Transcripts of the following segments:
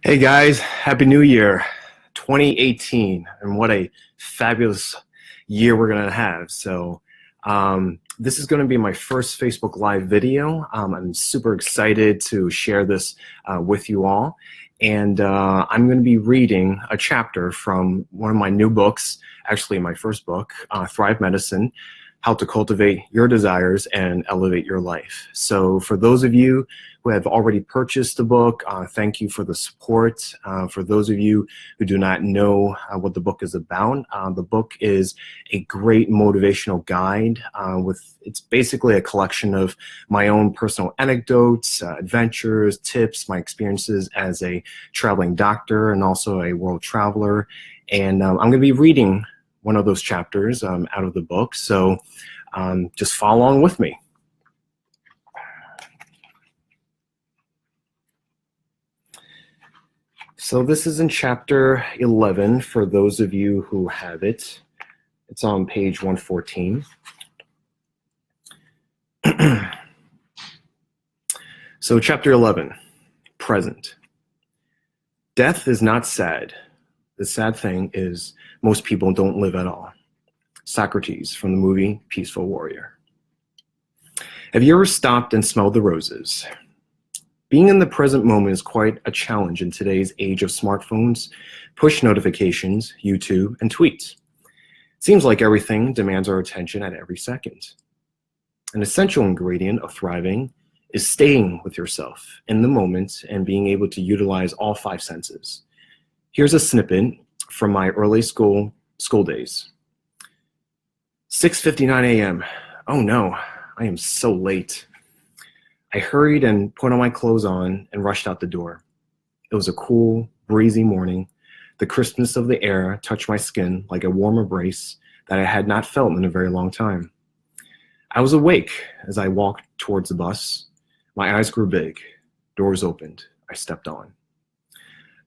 Hey guys, Happy New Year 2018, and what a fabulous year we're gonna have. This is gonna be my first Facebook Live video. I'm super excited to share this with you all, and I'm gonna be reading a chapter from one of my new books, actually my first book, Thrive Medicine, How to Cultivate Your Desires and Elevate Your Life. So for those of you who have already purchased the book, thank you for the support. For those of you who do not know what the book is about, the book is a great motivational guide it's basically a collection of my own personal anecdotes, adventures, tips, my experiences as a traveling doctor and also a world traveler. And I'm gonna be reading one of those chapters out of the book. So just follow along with me. So this is in chapter 11 for those of you who have it. It's on page 114. So chapter 11, present. Death is not sad. The sad thing is most people don't live at all. Socrates from the movie Peaceful Warrior. Have you ever stopped and smelled the roses? Being in the present moment is quite a challenge in today's age of smartphones, push notifications, YouTube, and tweets. It seems like everything demands our attention at every second. An essential ingredient of thriving is staying with yourself in the moment and being able to utilize all five senses. Here's a snippet from my early school days. 6:59 a.m. Oh no, I am so late. I hurried and put all my clothes on and rushed out the door. It was a cool, breezy morning. The crispness of the air touched my skin like a warm embrace that I had not felt in a very long time. I was awake as I walked towards the bus. My eyes grew big. Doors opened. I stepped on.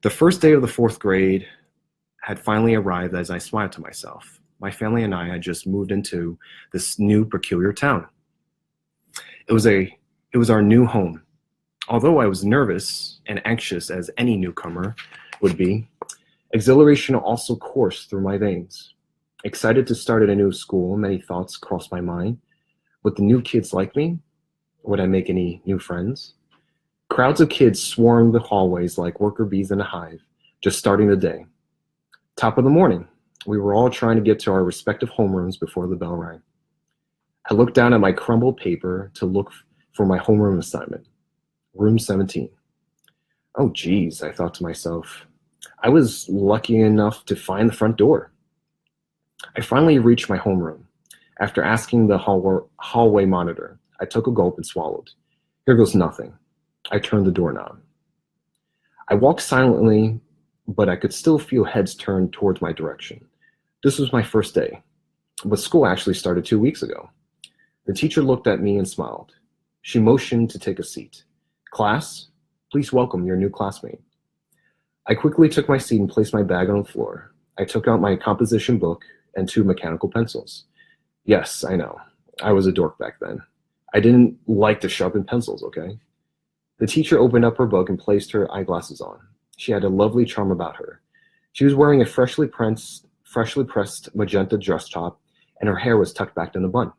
The first day of the fourth grade had finally arrived as I smiled to myself. My family and I had just moved into this new peculiar town. It was our new home. Although I was nervous and anxious as any newcomer would be, exhilaration also coursed through my veins. Excited to start at a new school, many thoughts crossed my mind. Would the new kids like me? Would I make any new friends? Crowds of kids swarmed the hallways like worker bees in a hive, just starting the day. Top of the morning, we were all trying to get to our respective homerooms before the bell rang. I looked down at my crumbled paper to look for my homeroom assignment, room 17. Oh geez, I thought to myself. I was lucky enough to find the front door. I finally reached my homeroom. After asking the hallway monitor, I took a gulp and swallowed. Here goes nothing. I turned the doorknob. I walked silently, but I could still feel heads turned towards my direction. This was my first day, but school actually started 2 weeks ago. The teacher looked at me and smiled. She motioned to take a seat. Class, please welcome your new classmate. I quickly took my seat and placed my bag on the floor. I took out my composition book and 2 mechanical pencils. Yes, I know. I was a dork back then. I didn't like to sharpen pencils, okay? The teacher opened up her book and placed her eyeglasses on. She had a lovely charm about her. She was wearing a freshly pressed magenta dress top, and her hair was tucked back in a bun.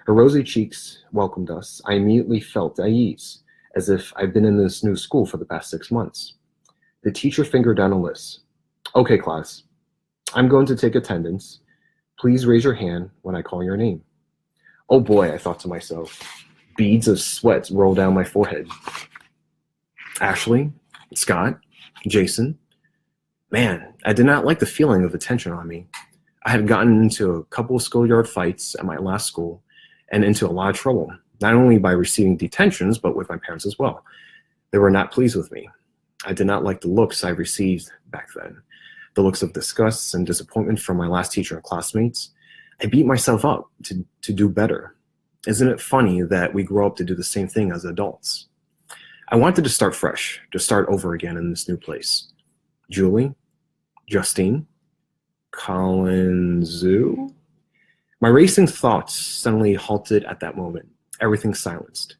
Her rosy cheeks welcomed us. I immediately felt at ease, as if I'd been in this new school for the past 6 months. The teacher fingered down a list. Okay, class, I'm going to take attendance. Please raise your hand when I call your name. Oh boy, I thought to myself. Beads of sweat rolled down my forehead. Ashley, Scott, Jason. Man, I did not like the feeling of attention on me. I had gotten into a couple of schoolyard fights at my last school and into a lot of trouble, not only by receiving detentions, but with my parents as well. They were not pleased with me. I did not like the looks I received back then, the looks of disgust and disappointment from my last teacher and classmates. I beat myself up to do better. Isn't it funny that we grow up to do the same thing as adults? I wanted to start fresh, to start over again in this new place. Julie, Justine, Colin Zoo. My racing thoughts suddenly halted at that moment. Everything silenced.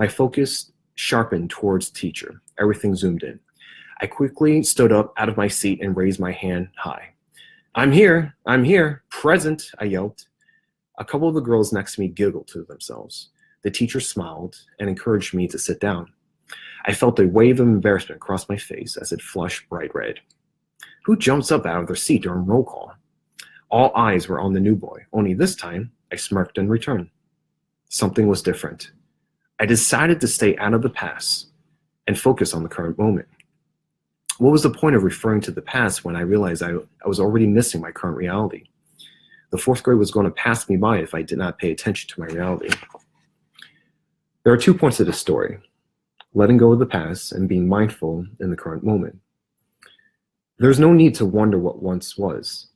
My focus sharpened towards the teacher. Everything zoomed in. I quickly stood up out of my seat and raised my hand high. I'm here, present, I yelped. A couple of the girls next to me giggled to themselves. The teacher smiled and encouraged me to sit down. I felt a wave of embarrassment cross my face as it flushed bright red. Who jumps up out of their seat during roll call? All eyes were on the new boy, only this time I smirked in return. Something was different. I decided to stay out of the past and focus on the current moment. What was the point of referring to the past when I realized I was already missing my current reality? The fourth grade was going to pass me by if I did not pay attention to my reality. There are 2 points to this story: letting go of the past and being mindful in the current moment. There's no need to wonder what once was.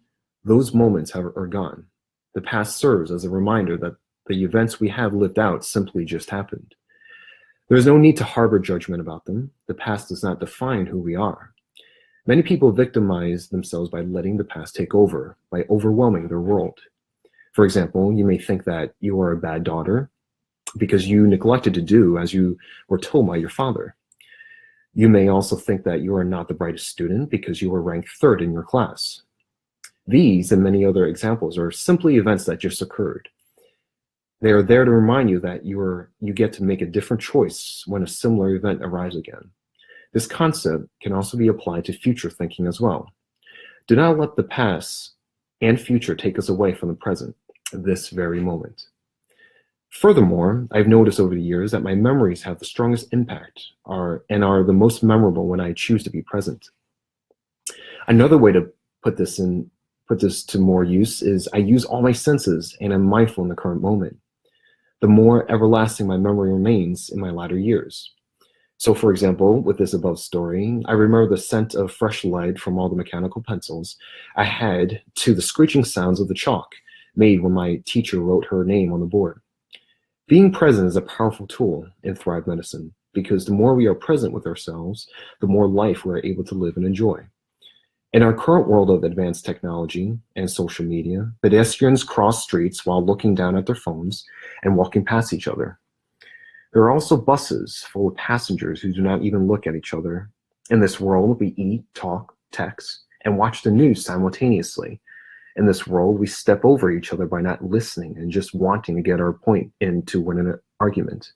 Those moments are gone. The past serves as a reminder that the events we have lived out simply just happened. There's no need to harbor judgment about them. The past does not define who we are. Many people victimize themselves by letting the past take over, by overwhelming their world. For example, you may think that you are a bad daughter because you neglected to do as you were told by your father. You may also think that you are not the brightest student because you were ranked third in your class. These and many other examples are simply events that just occurred. They are there to remind you that you get to make a different choice when a similar event arrives again. This concept can also be applied to future thinking as well. Do not let the past and future take us away from the present, this very moment. Furthermore, I've noticed over the years that my memories have the strongest impact and are the most memorable when I choose to be present. Another way to put this to more use is I use all my senses and am mindful in the current moment. The more everlasting my memory remains in my latter years. So for example, with this above story, I remember the scent of fresh lead from all the mechanical pencils I had to the screeching sounds of the chalk made when my teacher wrote her name on the board. Being present is a powerful tool in Thrive Medicine because the more we are present with ourselves, the more life we're able to live and enjoy. In our current world of advanced technology and social media, pedestrians cross streets while looking down at their phones and walking past each other. There are also buses full of passengers who do not even look at each other. In this world, we eat, talk, text, and watch the news simultaneously. In this world, we step over each other by not listening and just wanting to get our point in to win an argument.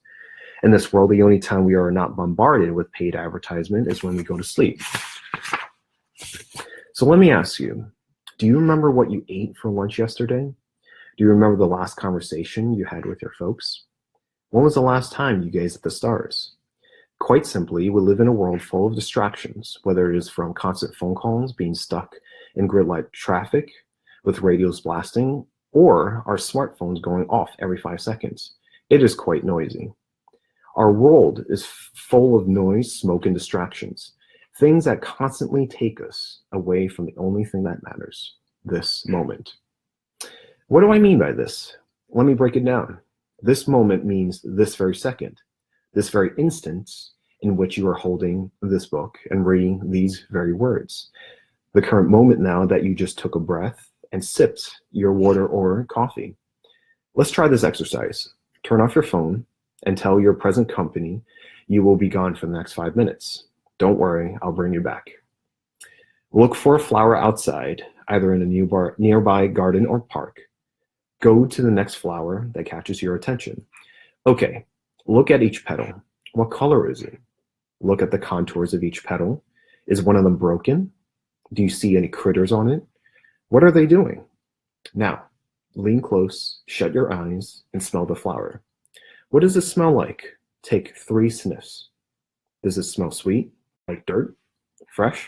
In this world, the only time we are not bombarded with paid advertisement is when we go to sleep. So let me ask you, do you remember what you ate for lunch yesterday? Do you remember the last conversation you had with your folks? When was the last time you gazed at the stars? Quite simply, we live in a world full of distractions, whether it is from constant phone calls, being stuck in grid-like traffic, with radios blasting, or our smartphones going off every 5 seconds. It is quite noisy. Our world is full of noise, smoke, and distractions. Things that constantly take us away from the only thing that matters, this moment. What do I mean by this? Let me break it down. This moment means this very second, this very instant in which you are holding this book and reading these very words. The current moment now that you just took a breath and sipped your water or coffee. Let's try this exercise. Turn off your phone and tell your present company you will be gone for the next 5 minutes. Don't worry, I'll bring you back. Look for a flower outside, either in a nearby garden or park. Go to the next flower that catches your attention. Okay, look at each petal. What color is it? Look at the contours of each petal. Is one of them broken? Do you see any critters on it? What are they doing? Now, lean close, shut your eyes, and smell the flower. What does it smell like? Take 3 sniffs. Does it smell sweet? Like dirt? Fresh?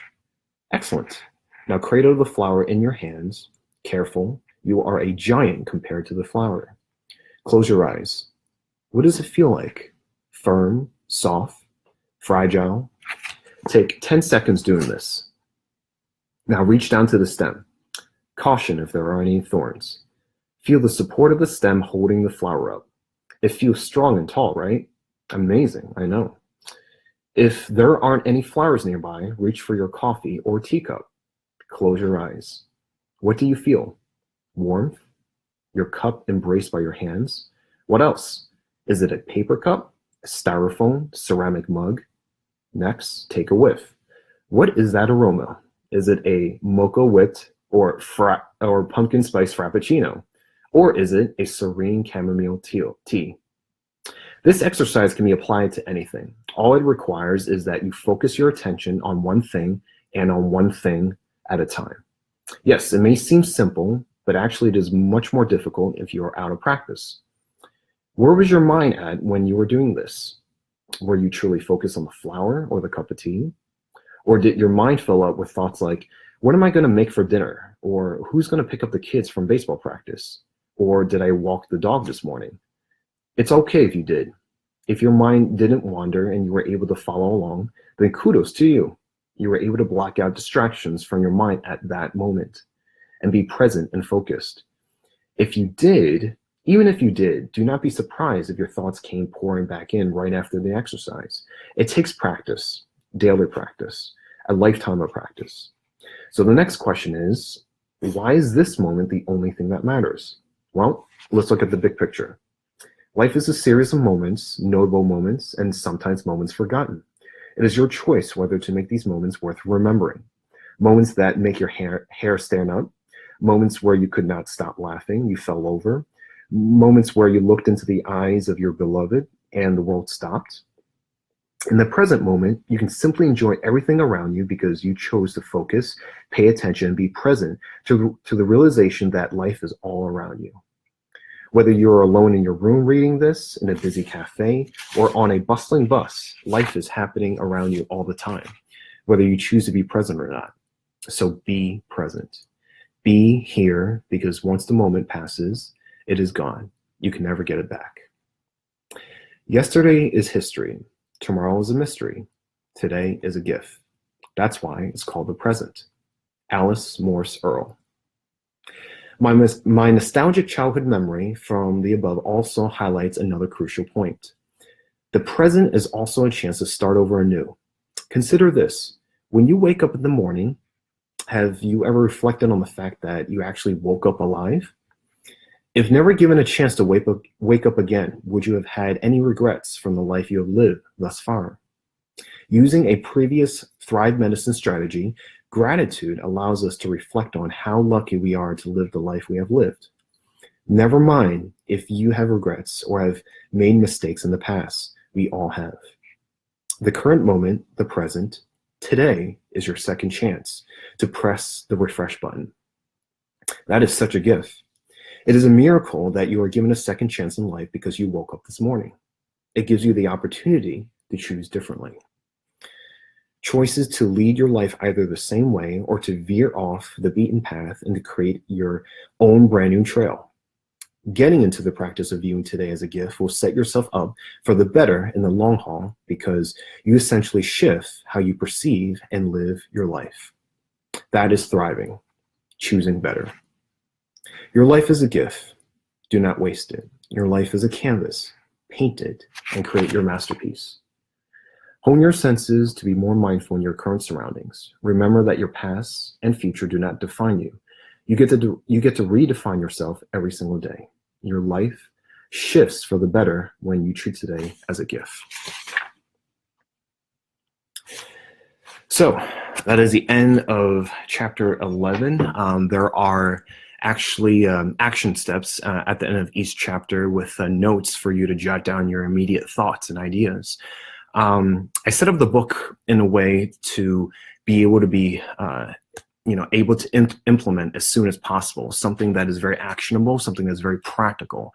Excellent. Now cradle the flower in your hands. Careful, you are a giant compared to the flower. Close your eyes. What does it feel like? Firm, soft, fragile? Take 10 seconds doing this. Now reach down to the stem. Caution if there are any thorns. Feel the support of the stem holding the flower up. It feels strong and tall, right? Amazing, I know. If there aren't any flowers nearby, reach for your coffee or teacup. Close your eyes. What do you feel? Warmth? Your cup embraced by your hands? What else? Is it a paper cup, a styrofoam, ceramic mug? Next, take a whiff. What is that aroma? Is it a mocha whipped or pumpkin spice frappuccino? Or is it a serene chamomile tea? This exercise can be applied to anything. All it requires is that you focus your attention on one thing and on one thing at a time. Yes, it may seem simple, but actually it is much more difficult if you are out of practice. Where was your mind at when you were doing this? Were you truly focused on the flower or the cup of tea? Or did your mind fill up with thoughts like, what am I going to make for dinner? Or who's going to pick up the kids from baseball practice? Or did I walk the dog this morning? It's okay if you did. If your mind didn't wander and you were able to follow along, then kudos to you. You were able to block out distractions from your mind at that moment and be present and focused. If you did, even if you did, do not be surprised if your thoughts came pouring back in right after the exercise. It takes practice, daily practice, a lifetime of practice. So the next question is, why is this moment the only thing that matters? Well, let's look at the big picture. Life is a series of moments, notable moments, and sometimes moments forgotten. It is your choice whether to make these moments worth remembering. Moments that make your hair stand up, moments where you could not stop laughing, you fell over, moments where you looked into the eyes of your beloved and the world stopped. In the present moment, you can simply enjoy everything around you because you chose to focus, pay attention, and be present to the realization that life is all around you. Whether you're alone in your room reading this, in a busy cafe, or on a bustling bus, life is happening around you all the time, whether you choose to be present or not. So be present. Be here, because once the moment passes, it is gone. You can never get it back. Yesterday is history. Tomorrow is a mystery. Today is a gift. That's why it's called the present. Alice Morse Earl. My nostalgic childhood memory from the above also highlights another crucial point. The present is also a chance to start over anew. Consider this. When you wake up in the morning, have you ever reflected on the fact that you actually woke up alive? If never given a chance to wake up again, would you have had any regrets from the life you have lived thus far? Using a previous Thrive Medicine strategy, gratitude allows us to reflect on how lucky we are to live the life we have lived. Never mind if you have regrets or have made mistakes in the past. We all have. The current moment, the present, today is your second chance to press the refresh button. That is such a gift. It is a miracle that you are given a second chance in life because you woke up this morning. It gives you the opportunity to choose differently. Choices to lead your life either the same way or to veer off the beaten path and to create your own brand new trail. Getting into the practice of viewing today as a gift will set yourself up for the better in the long haul because you essentially shift how you perceive and live your life. That is thriving, choosing better. Your life is a gift. Do not waste it. Your life is a canvas. Paint it and create your masterpiece. Hone your senses to be more mindful in your current surroundings. Remember that your past and future do not define you. You get to redefine yourself every single day. Your life shifts for the better when you treat today as a gift. So that is the end of chapter 11. There are actually action steps at the end of each chapter with notes for you to jot down your immediate thoughts and ideas. I set up the book in a way to be able to be able to implement as soon as possible, something that is very actionable, something that's very practical.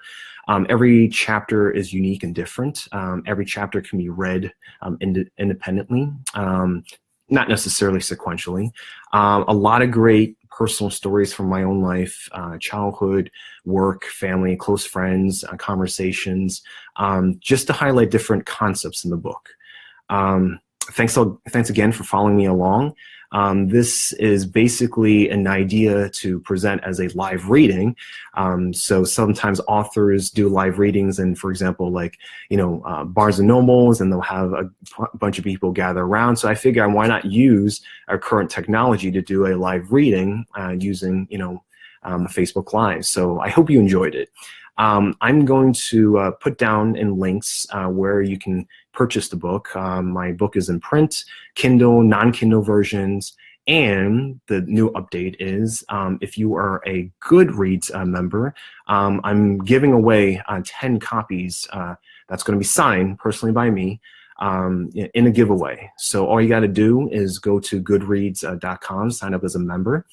Every chapter is unique and different. Every chapter can be read independently, not necessarily sequentially. A lot of great personal stories from my own life, childhood, work, family, close friends, conversations, just to highlight different concepts in the book. Thanks again for following me along. This is basically an idea to present as a live reading. So sometimes authors do live readings and, for example, like, Barnes and Nobles, and they'll have a bunch of people gather around. So I figure why not use our current technology to do a live reading using, Facebook Live. So I hope you enjoyed it. I'm going to put down in links where you can purchase the book. My book is in print, Kindle, non-Kindle versions, and the new update is if you are a Goodreads member, I'm giving away 10 copies that's going to be signed personally by me in a giveaway. So all you got to do is go to goodreads.com, sign up as a member,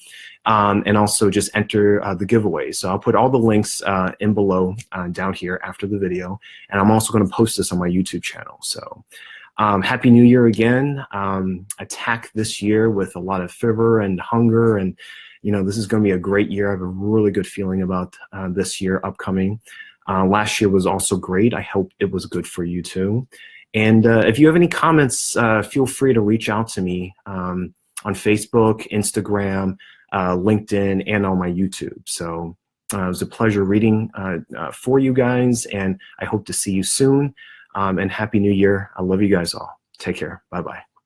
and also just enter the giveaway. So I'll put all the links in below down here after the video, and I'm also going to post this on my YouTube channel. So Happy New Year again. Attack this year with a lot of fervor and hunger, and this is going to be a great year. I have a really good feeling about this year upcoming. Last year was also great. I hope it was good for you too. And if you have any comments, feel free to reach out to me on Facebook, Instagram, LinkedIn, and on my YouTube. So it was a pleasure reading for you guys, and I hope to see you soon. And Happy New Year. I love you guys all. Take care. Bye-bye.